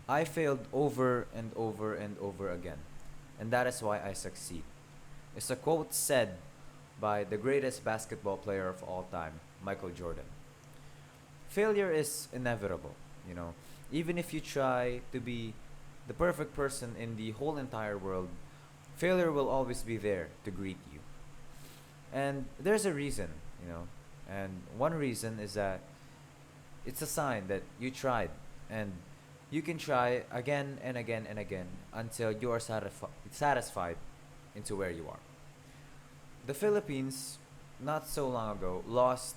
I failed over and over and over again, and that is why I succeed. It's a quote said by the greatest basketball player of all time, Michael Jordan. Failure is inevitable, you know. Even if you try to be the perfect person in the whole entire world, failure will always be there to greet you. And there's a reason, you know. And one reason is that it's a sign that you tried, and you can try again and again and again until you are satisfied into where you are. The Philippines, not so long ago, lost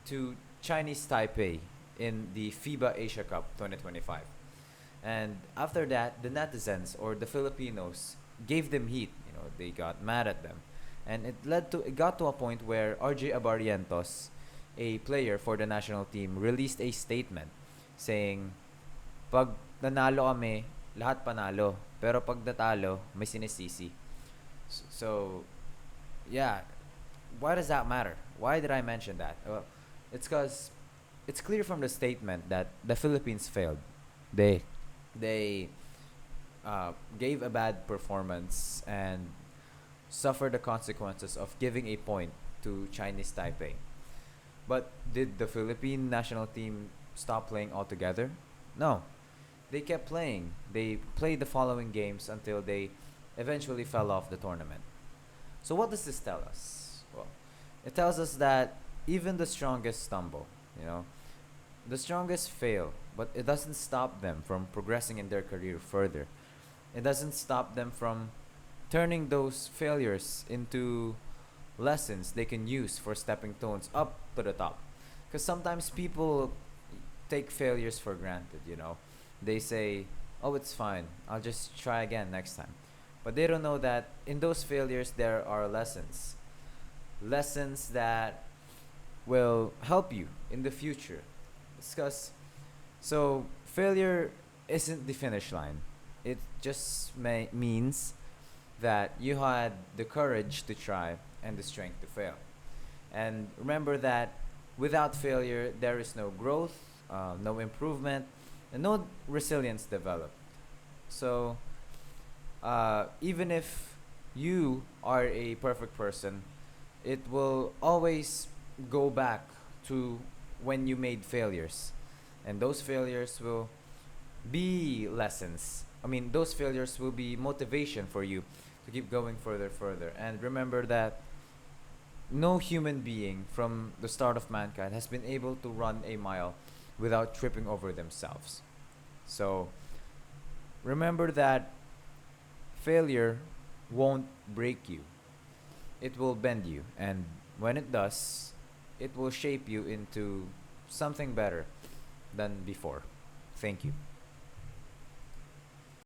to Chinese Taipei in the FIBA Asia Cup 2025. And after that, the netizens or the Filipinos gave them heat. You know, they got mad at them, and it got to a point where RJ Abarientos, a player for the national team, released a statement saying, "Pag nanalo kami, lahat panalo. Pero pag natalo, may sinisisi." So, yeah, why does that matter? Why did I mention that? Well, it's because it's clear from the statement that the Philippines failed. They they gave a bad performance and suffered the consequences of giving a point to Chinese Taipei. But did the Philippine national team stop playing altogether? No. They kept playing. They played the following games until they eventually fell off the tournament. So what does this tell us? Well, it tells us that even the strongest stumble, you know, the strongest fail, but it doesn't stop them from progressing in their career further. It doesn't stop them from turning those failures into lessons they can use for stepping stones up to the top. Because sometimes people take failures for granted, you know. They say, oh, it's fine, I'll just try again next time. But they don't know that in those failures there are lessons. Lessons that will help you in the future. Discuss. So, failure isn't the finish line. It just means that you had the courage to try and the strength to fail. And remember that without failure, there is no growth, no improvement, and no resilience developed. So, even if you are a perfect person, it will always go back to when you made failures. And those failures will be lessons. I mean, those failures will be motivation for you to keep going further, further. And remember that no human being from the start of mankind has been able to run a mile without tripping over themselves. So remember that failure won't break you, it will bend you. And when it does, it will shape you into something better than before. Thank you.